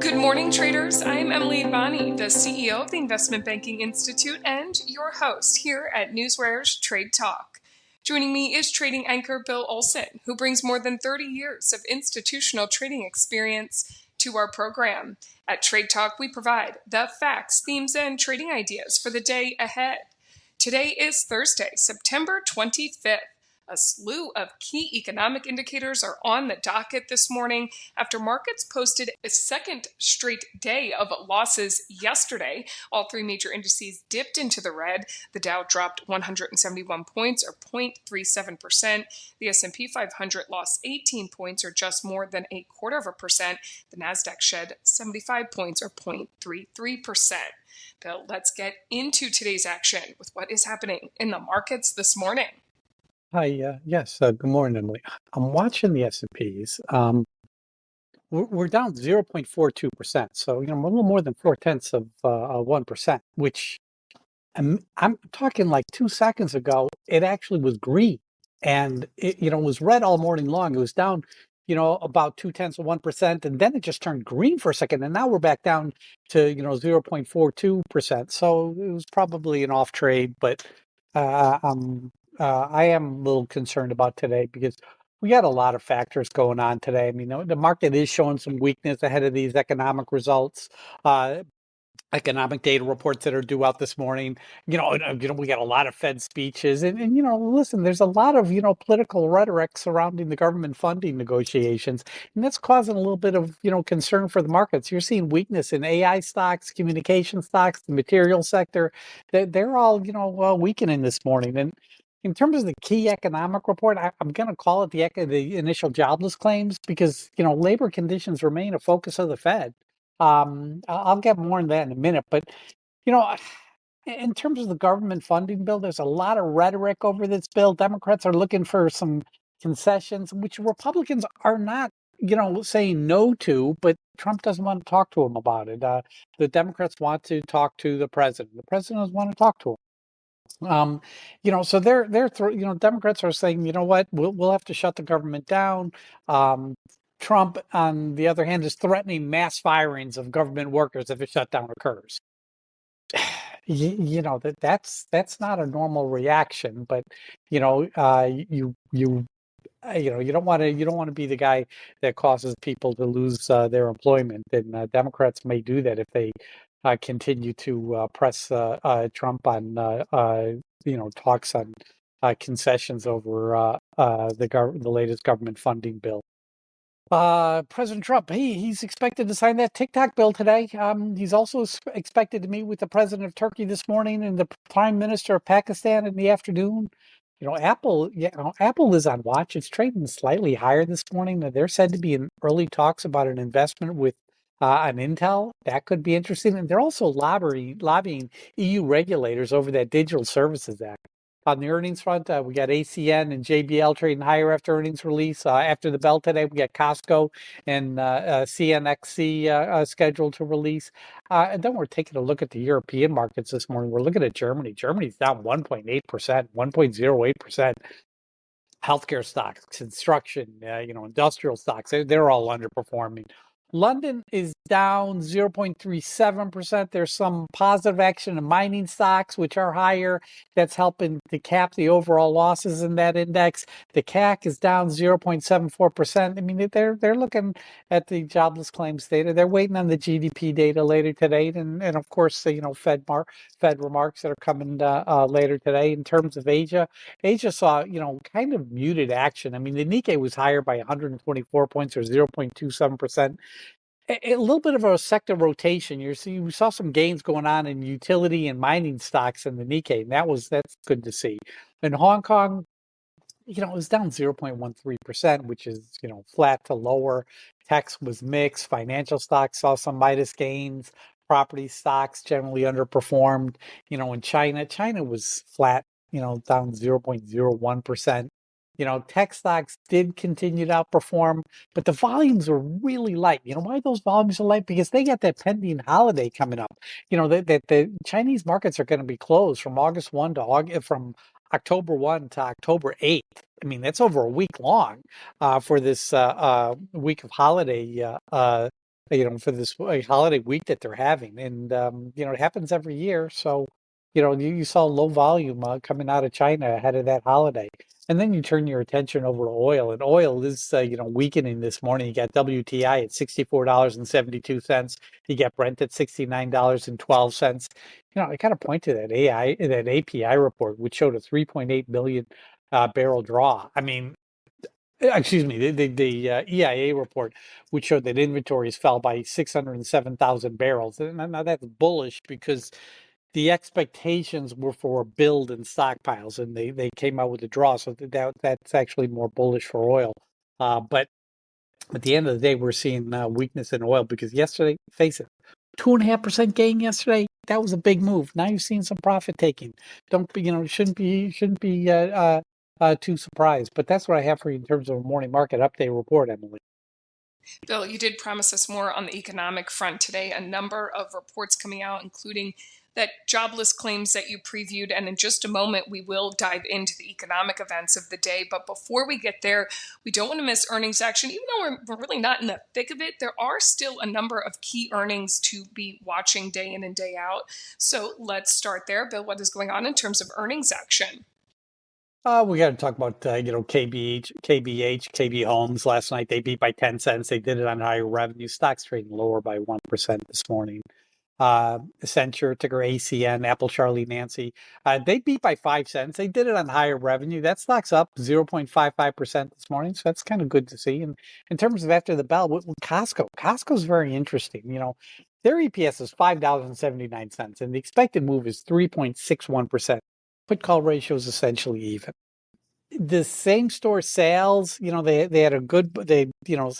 Good morning, traders. I'm Emily Advani, the CEO of the Investment Banking Institute and your host here at NewsWare's Trade Talk. Joining me is trading anchor Bill Olson, who brings more than 30 years of institutional trading experience to our program. At Trade Talk, we provide the facts, themes, and trading ideas for the day ahead. Today is Thursday, September 25th. A slew of key economic indicators are on the docket this morning after markets posted a second straight day of losses yesterday. All three major indices dipped into the red. The Dow dropped 171 points or 0.37%. The S&P 500 lost 18 points or just more than 0.25%. The Nasdaq shed 75 points or 0.33%. Bill, let's get into today's action with what is happening in the markets this morning. Hi, yes, good morning, Emily. I'm watching the S&Ps. We're down 0.42%, so we're a little more than 0.4 of 1%, which I'm talking like 2 seconds ago, it actually was green, and it was red all morning long. It was down, about 0.2 of 1%, and then it just turned green for a second, and now we're back down to 0.42%. So it was probably an off trade, but I am a little concerned about today because we got a lot of factors going on today. I mean, the market is showing some weakness ahead of these economic results, economic data reports that are due out this morning. We got a lot of Fed speeches, and listen, there's a lot of political rhetoric surrounding the government funding negotiations, and that's causing a little bit of concern for the markets. You're seeing weakness in AI stocks, communication stocks, the material sector. They're all weakening this morning. And in terms of the key economic report, I'm going to call it the initial jobless claims because labor conditions remain a focus of the Fed. I'll get more on that in a minute, but in terms of the government funding bill, there's a lot of rhetoric over this bill. Democrats are looking for some concessions, which Republicans are not saying no to, but Trump doesn't want to talk to them about it. The Democrats want to talk to the president. The president doesn't want to talk to him. So Democrats are saying, what, we'll have to shut the government down. Trump, on the other hand, is threatening mass firings of government workers if a shutdown occurs. That's not a normal reaction, but you don't want to be the guy that causes people to lose their employment. And Democrats may do that if they continue to press Trump on talks on concessions over the latest government funding bill. President Trump, he's expected to sign that TikTok bill today. He's also expected to meet with the president of Turkey this morning and the prime minister of Pakistan in the afternoon. Apple is on watch. It's trading slightly higher this morning. They're said to be in early talks about an investment with on Intel. That could be interesting. And they're also lobbying EU regulators over that Digital Services Act. On the earnings front, we got ACN and JBL trading higher after earnings release. After the bell today, we got Costco and CNXC scheduled to release. And then we're taking a look at the European markets this morning. We're looking at Germany. Germany's down 1.8%, 1.08%. Healthcare stocks, construction, industrial stocks, they're all underperforming. London is down 0.37%. There's some positive action in mining stocks, which are higher. That's helping to cap the overall losses in that index. The CAC is down 0.74%. I mean, they're looking at the jobless claims data. They're waiting on the GDP data later today, and of course, Fed remarks that are coming later today. In terms of Asia saw kind of muted action. I mean, the Nikkei was higher by 124 points or 0.27%. A little bit of a sector rotation. We saw some gains going on in utility and mining stocks in the Nikkei, and that's good to see. In Hong Kong, it was down 0.13%, which is flat to lower. Tech was mixed. Financial stocks saw some minus gains. Property stocks generally underperformed. In China was flat. Down 0.01%. Tech stocks did continue to outperform, but the volumes were really light. Why those volumes are light? Because they got that pending holiday coming up. The Chinese markets are going to be closed from from October 1 to October 8th. I mean, that's over a week long for this week of holiday for this holiday week that they're having. And, it happens every year. So, you saw low volume coming out of China ahead of that holiday. And then you turn your attention over to oil, and oil is, weakening this morning. You got WTI at $64.72. You got Brent at $69.12. I kind of point to that API report, which showed a 3.8 million barrel draw. I mean, excuse me, the EIA report, which showed that inventories fell by 607,000 barrels. And now that's bullish because the expectations were for a build in stockpiles, and they came out with a draw. So that's actually more bullish for oil. But at the end of the day, we're seeing weakness in oil because yesterday, face it, 2.5% gain yesterday. That was a big move. Now you've seen some profit taking. Don't be, shouldn't be too surprised. But that's what I have for you in terms of a morning market update report, Emily. Bill, you did promise us more on the economic front today. A number of reports coming out, including that jobless claims that you previewed. And in just a moment, we will dive into the economic events of the day. But before we get there, we don't want to miss earnings action. Even though we're really not in the thick of it, there are still a number of key earnings to be watching day in and day out. So let's start there. Bill, what is going on in terms of earnings action? We got to talk about KBH, KB Homes. Last night they beat by 10 cents. They did it on higher revenue. Stocks trading lower by 1% this morning. Accenture, ticker ACN, Apple Charlie Nancy. They beat by 5 cents. They did it on higher revenue. That stock's up 0.55% this morning, so that's kind of good to see. And in terms of after the bell, with Costco's very interesting. Their EPS is $5.79, and the expected move is 3.61%. Put call ratio is essentially even. The same store sales, they had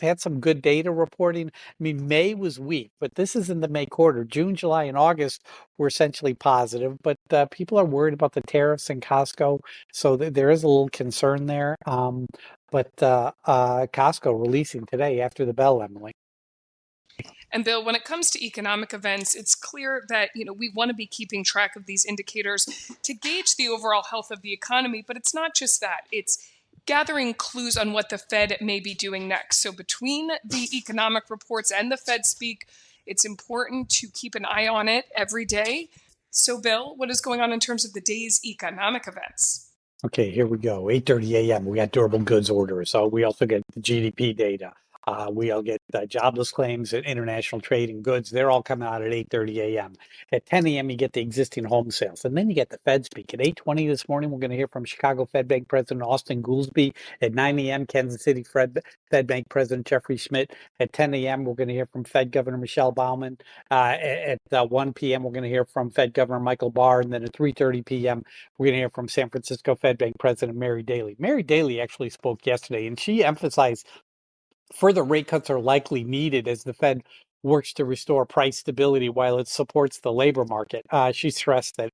had some good data reporting. I mean, May was weak, but this is in the May quarter. June, July, and August were essentially positive, but people are worried about the tariffs in Costco, so there is a little concern there. But Costco releasing today after the bell, Emily. And Bill, when it comes to economic events, it's clear that we want to be keeping track of these indicators to gauge the overall health of the economy. But it's not just that; it's gathering clues on what the Fed may be doing next. So between the economic reports and the Fed speak, it's important to keep an eye on it every day. So, Bill, what is going on in terms of the day's economic events? Okay, here we go. 8:30 a.m. We got durable goods orders. So we also get the GDP data. We all get jobless claims and international trade and goods. They're all coming out at 8:30 a.m. At 10 a.m., you get the existing home sales. And then you get the Fed speak. At 8:20 this morning, we're going to hear from Chicago Fed Bank President Austin Goolsbee. At 9 a.m., Kansas City Fed Bank President Jeffrey Schmidt. At 10 a.m., we're going to hear from Fed Governor Michelle Baumann. At 1 p.m., we're going to hear from Fed Governor Michael Barr. And then at 3:30 p.m., we're going to hear from San Francisco Fed Bank President Mary Daly. Mary Daly actually spoke yesterday, and she emphasized further rate cuts are likely needed as the Fed works to restore price stability while it supports the labor market. She stressed that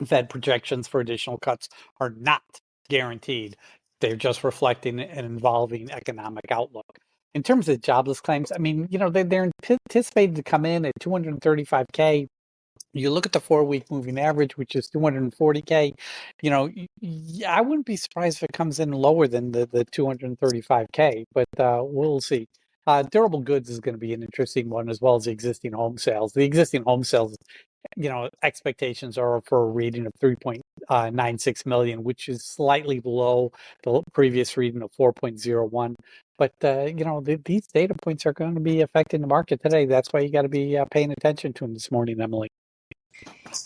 Fed projections for additional cuts are not guaranteed. They're just reflecting an evolving economic outlook. In terms of jobless claims, I mean, they're anticipated to come in at 235K. You look at the 4-week moving average, which is 240K. I wouldn't be surprised if it comes in lower than the 235K, but we'll see. Durable goods is going to be an interesting one, as well as the existing home sales. The existing home sales, expectations are for a reading of 3.96 million, which is slightly below the previous reading of 4.01. But these data points are going to be affecting the market today. That's why you got to be paying attention to them this morning, Emily.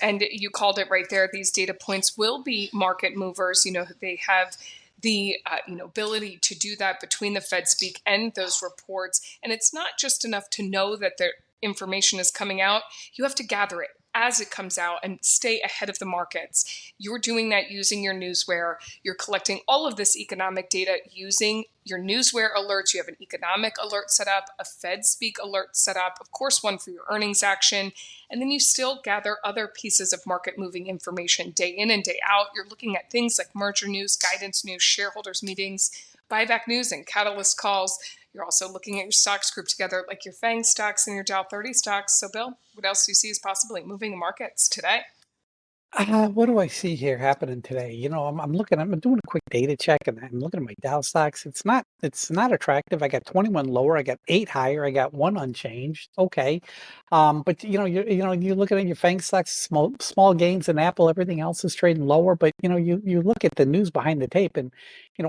And you called it right there. These data points will be market movers. They have the ability to do that between the Fed speak and those reports. And it's not just enough to know that the information is coming out. You have to gather it as it comes out and stay ahead of the markets. You're doing that using your NewsWare. You're collecting all of this economic data using your NewsWare alerts. You have an economic alert set up, a Fed speak alert set up, of course, one for your earnings action. And then you still gather other pieces of market moving information day in and day out. You're looking at things like merger news, guidance news, shareholders meetings, buyback news, and catalyst calls. You're also looking at your stocks grouped together like your FANG stocks and your Dow 30 stocks. So, Bill, what else do you see is possibly moving the markets today? What do I see here happening today? I'm doing a quick data check and I'm looking at my Dow stocks. It's not attractive. I got 21 lower, I got 8 higher, I got 1 unchanged. Okay. But you're looking at your FANG stocks, small gains in Apple, everything else is trading lower. But you look at the news behind the tape and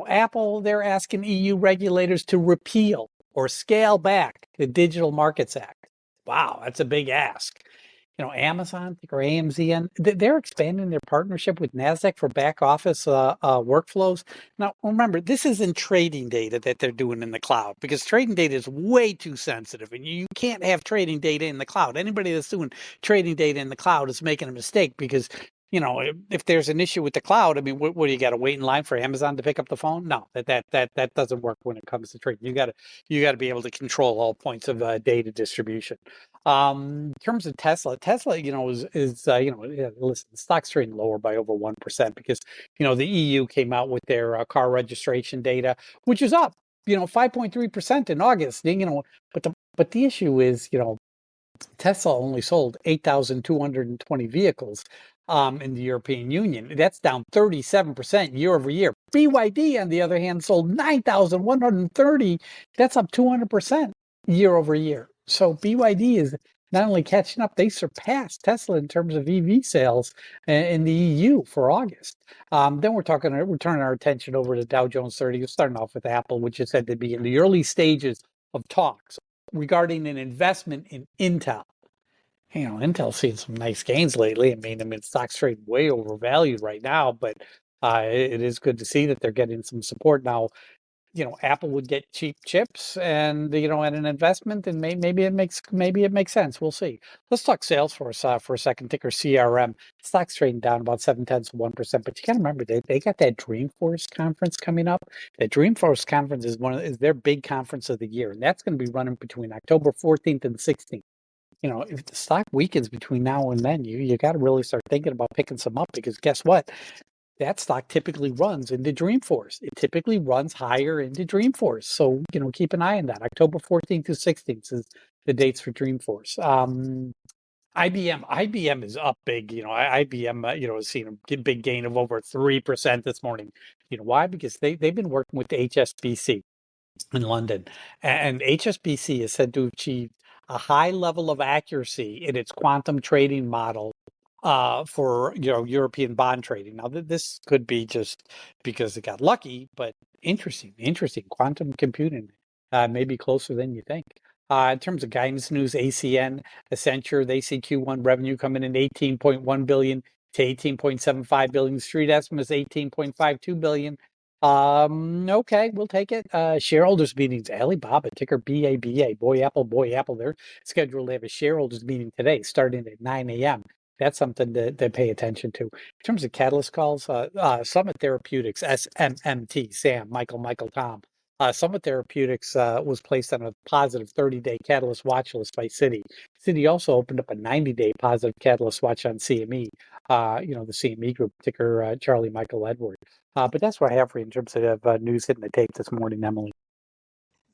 Apple, they're asking EU regulators to repeal or scale back the Digital Markets Act. Wow, that's a big ask. Amazon or AMZN, they're expanding their partnership with NASDAQ for back office workflows. Now, remember, this isn't trading data that they're doing in the cloud because trading data is way too sensitive and you can't have trading data in the cloud. Anybody that's doing trading data in the cloud is making a mistake because if there's an issue with the cloud, I mean, what do you got to wait in line for Amazon to pick up the phone? No, that doesn't work when it comes to trading. You got to be able to control all points of data distribution. In terms of Tesla, listen, the stock's trading lower by over 1% because the EU came out with their car registration data, which is up 5.3% in August. But the issue is Tesla only sold 8,220 vehicles in the European Union. That's down 37% year over year. BYD, on the other hand, sold 9,130. That's up 200% year over year. So BYD is not only catching up, they surpassed Tesla in terms of EV sales in the EU for August. Then we're turning our attention over to Dow Jones 30. We're starting off with Apple, which is said to be in the early stages of talks regarding an investment in Intel. Intel's seen some nice gains lately. I mean, stock's trading way overvalued right now, but it is good to see that they're getting some support now. Apple would get cheap chips and an investment, and maybe it makes sense. We'll see. Let's talk Salesforce for a second. Ticker CRM. Stock's trading down about 0.7%, but you got to remember they got that Dreamforce conference coming up. The Dreamforce conference is their big conference of the year, and that's going to be running between October 14th and 16th. If the stock weakens between now and then, you got to really start thinking about picking some up because guess what? That stock typically runs into Dreamforce. It typically runs higher into Dreamforce. So, keep an eye on that. October 14th to 16th is the dates for Dreamforce. IBM is up big. IBM, has seen a big gain of over 3% this morning. Why? Because they've been working with the HSBC in London, and HSBC is said to achieve a high level of accuracy in its quantum trading model for European bond trading. Now, this could be just because it got lucky, but interesting. Quantum computing may be closer than you think. In terms of guidance news, ACN, Accenture, they see Q1 revenue coming in 18.1 billion to 18.75 billion. Street estimates 18.52 billion. Okay, we'll take it. Shareholders meetings, Alibaba, ticker BABA, boy apple, they're scheduled to have a shareholders meeting today starting at 9 a.m. That's something to pay attention to. In terms of catalyst calls, Summit Therapeutics, S&amp, Sam, Michael, Tom. Summit Therapeutics was placed on a positive 30-day catalyst watch list by Citi. Citi also opened up a 90-day positive catalyst watch on CME, the CME group, ticker Charlie Michael Edward. But that's what I have for you in terms of news hitting the tape this morning, Emily.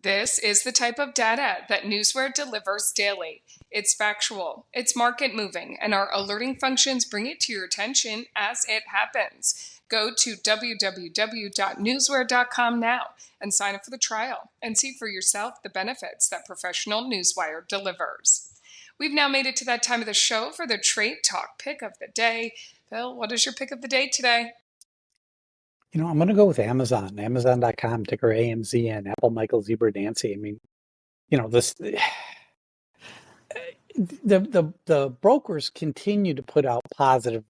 This is the type of data that NewsWare delivers daily. It's factual, it's market moving, and our alerting functions bring it to your attention as it happens. Go to www.newsware.com now and sign up for the trial and see for yourself the benefits that professional Newswire delivers. We've now made it to that time of the show for the Trade Talk pick of the day. Phil, what is your pick of the day today? I'm going to go with Amazon, Amazon.com, ticker AMZN, Apple, Michael, Zebra, Nancy. I mean, this the brokers continue to put out positive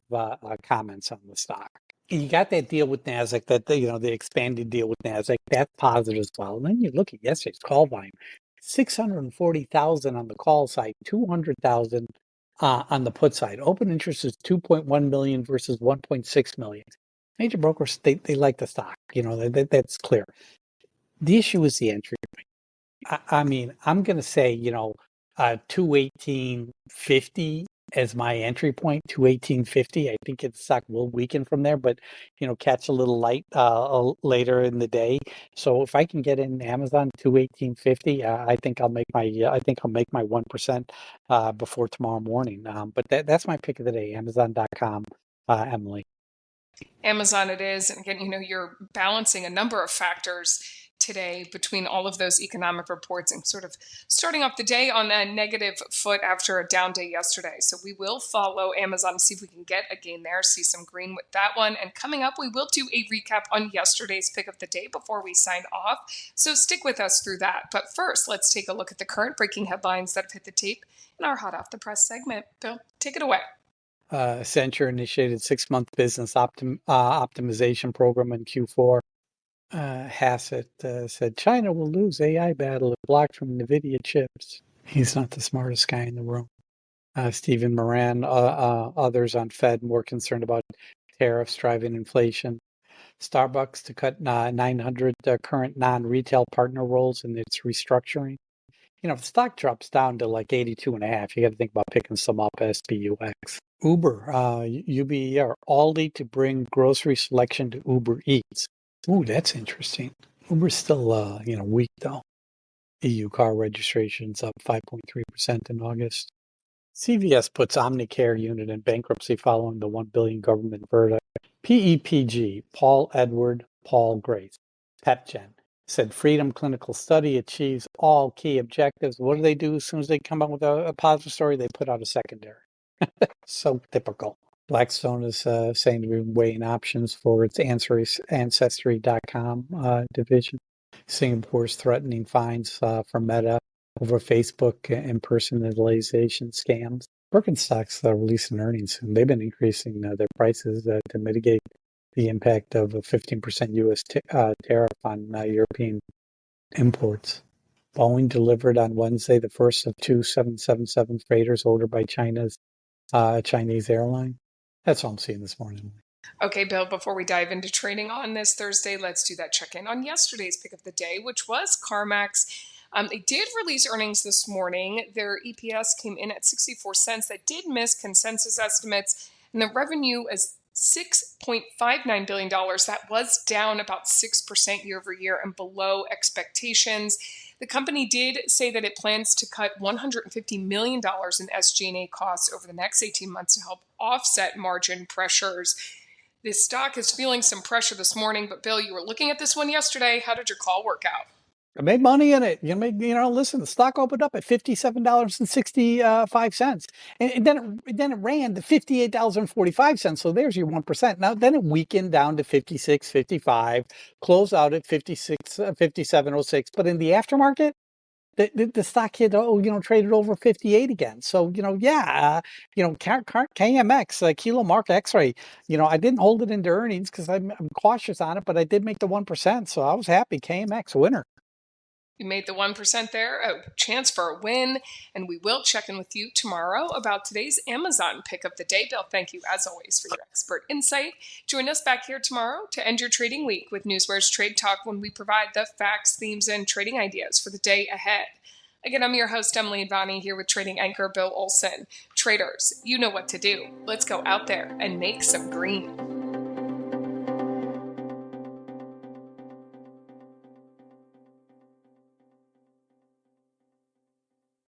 comments on the stock. You got that deal with NASDAQ, the expanded deal with NASDAQ, that's positive as well. And then you look at yesterday's call volume, 640,000 on the call side, 200,000 on the put side. Open interest is 2.1 million versus 1.6 million. Major brokers, they like the stock. That's clear. The issue is the entry point. I mean, I'm going to say, 218.50 as my entry point, 218.50. I think the stock will weaken from there, but, catch a little light later in the day. So if I can get in Amazon 218.50, I think I'll make my 1% before tomorrow morning. But that's my pick of the day, Amazon.com. Emily. Amazon it is. And again, you're balancing a number of factors today between all of those economic reports and sort of starting off the day on a negative foot after a down day yesterday. So we will follow Amazon and see if we can get a gain there, see some green with that one. And coming up, we will do a recap on yesterday's pick of the day before we sign off. So stick with us through that. But first, let's take a look at the current breaking headlines that have hit the tape in our Hot Off the Press segment. Bill, take it away. Accenture initiated 6-month business optimization program in Q4. Hassett said China will lose AI battle if blocked from NVIDIA chips. He's not the smartest guy in the room. Stephen Moran, others on Fed more concerned about tariffs driving inflation. Starbucks to cut 900 current non-retail partner roles in its restructuring. If the stock drops down to like 82.5, you got to think about picking some up SPUX. Uber, UBER, Aldi to bring grocery selection to Uber Eats. Ooh, that's interesting. Uber's still, weak though. EU car registrations up 5.3% in August. CVS puts Omnicare unit in bankruptcy following the $1 billion government verdict. PEPG, Paul Grace, PepGen, said Freedom Clinical Study achieves all key objectives. What do they do as soon as they come up with a positive story? They put out a secondary. So typical. Blackstone is saying to be weighing options for its Ancestry.com division. Singapore's threatening fines for Meta over Facebook impersonalization scams. Birkenstocks are releasing earnings soon. They've been increasing their prices to mitigate the impact of a 15% U.S. tariff on European imports. Boeing delivered on Wednesday the first of two 777 freighters ordered by Chinese airline. That's all I'm seeing this morning. Okay, Bill, before we dive into trading on this Thursday, let's do that check-in on yesterday's pick of the day, which was CarMax. They did release earnings this morning. Their EPS came in at 64 cents. That did miss consensus estimates, and the revenue is $6.59 billion. That was down about 6% year over year and below expectations. The company did say that it plans to cut $150 million in SG&A costs over the next 18 months to help offset margin pressures. The stock is feeling some pressure this morning, but Bill, you were looking at this one yesterday. How did your call work out? I made money in it. Listen, the stock opened up at $57.65. And then it ran to $58.45. So there's your 1%. Now, then it weakened down to 56.55, closed out at 57.06. But in the aftermarket, the stock had, traded over 58 again. So, KMX, Kilo Mark X-ray, I didn't hold it into earnings because I'm cautious on it, but I did make the 1%. So I was happy. KMX winner. You made the 1% there, a chance for a win, and we will check in with you tomorrow about today's Amazon pick of the day. Bill, thank you as always for your expert insight. Join us back here tomorrow to end your trading week with NewsWare's Trade Talk when we provide the facts, themes, and trading ideas for the day ahead. Again, I'm your host, Emily Advani, here with trading anchor Bill Olson. Traders, you know what to do. Let's go out there and make some green.